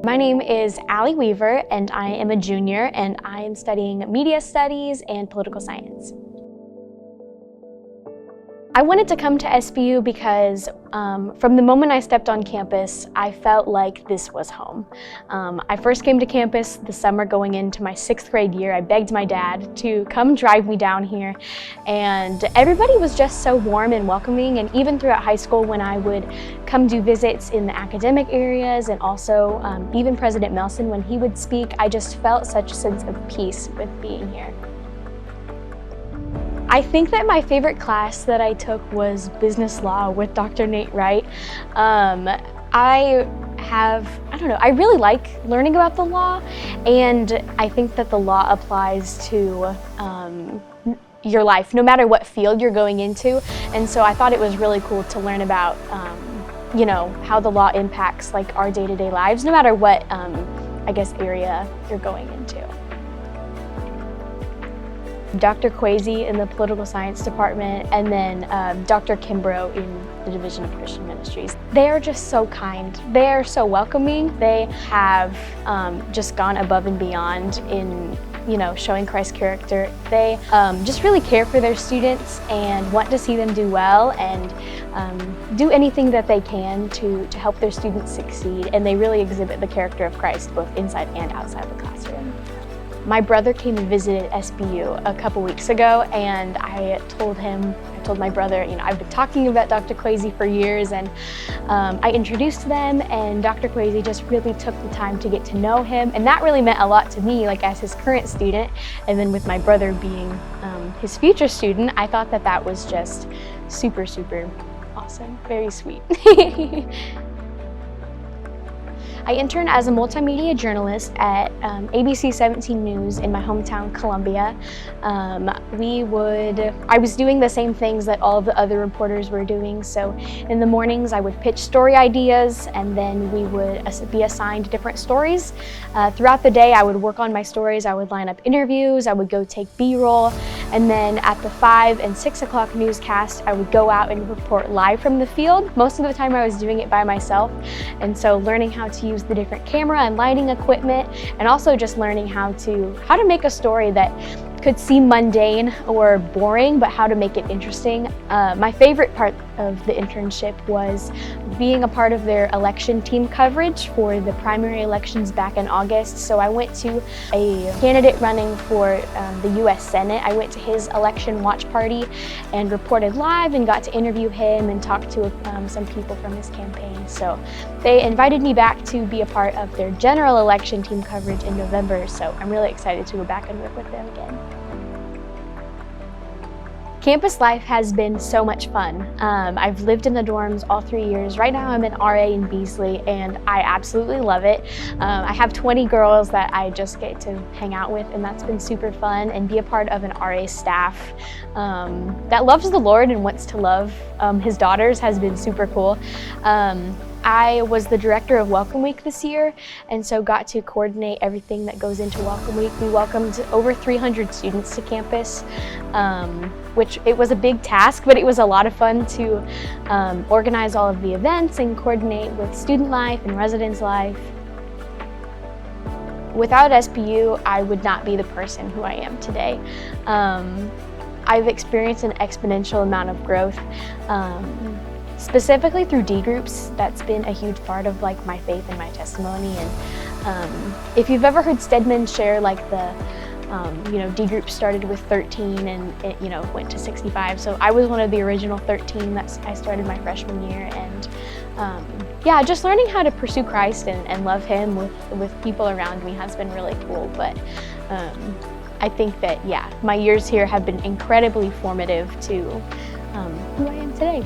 My name is Allie Weaver, and I am a junior, and I am studying media studies and political science. I wanted to come to SBU because from the moment I stepped on campus, I felt like this was home. I first came to campus the summer going into my 6th grade year. I begged my dad to come drive me down here, and everybody was just so warm and welcoming. And even throughout high school, when I would come do visits in the academic areas, and also even President Melson, when he would speak, I just felt such a sense of peace with being here. I think that my favorite class that I took was business law with Dr. Nate Wright. I really like learning about the law, and I think that the law applies to your life, no matter what field you're going into. And so I thought it was really cool to learn about, how the law impacts like our day-to-day lives, no matter what, area you're going into. Dr. Kwesi in the political science department, and then Dr. Kimbrough in the Division of Christian Ministries. They are just so kind. They are so welcoming. They have just gone above and beyond in showing Christ's character. They just really care for their students and want to see them do well, and do anything that they can to help their students succeed. And they really exhibit the character of Christ both inside and outside the classroom. My brother came and visited SBU a couple weeks ago, and I told my brother, I've been talking about Dr. Kwesi for years, and I introduced them, and Dr. Kwesi just really took the time to get to know him, and that really meant a lot to me, like as his current student, and then with my brother being his future student, I thought that that was just super, super awesome, very sweet. I interned as a multimedia journalist at ABC 17 News in my hometown, Columbia. I was doing the same things that all of the other reporters were doing. So in the mornings, I would pitch story ideas, and then we would be assigned different stories. Throughout the day, I would work on my stories. I would line up interviews. I would go take B-roll. And then at the 5 and 6 o'clock newscast, I would go out and report live from the field. Most of the time I was doing it by myself. And so learning how to use the different camera and lighting equipment, and also just learning how to make a story that could seem mundane or boring, but how to make it interesting. My favorite part of the internship was being a part of their election team coverage for the primary elections back in August. So I went to a candidate running for the US Senate. I went to his election watch party and reported live and got to interview him and talk to some people from his campaign. So they invited me back to be a part of their general election team coverage in November. So I'm really excited to go back and work with them again. Campus life has been so much fun. I've lived in the dorms all 3 years. Right now I'm an RA in Beasley, and I absolutely love it. I have 20 girls that I just get to hang out with, and that's been super fun, and be a part of an RA staff that loves the Lord and wants to love his daughters has been super cool. I was the director of Welcome Week this year, and so got to coordinate everything that goes into Welcome Week. We welcomed over 300 students to campus, which it was a big task, but it was a lot of fun to organize all of the events and coordinate with student life and residence life. Without SBU, I would not be the person who I am today. I've experienced an exponential amount of growth. Specifically through D groups. That's been a huge part of like my faith and my testimony. And if you've ever heard Stedman share like the D group started with 13 and it went to 65. So I was one of the original 13. I started my freshman year, and just learning how to pursue Christ and love Him with people around me has been really cool. But I think that my years here have been incredibly formative to who I am today.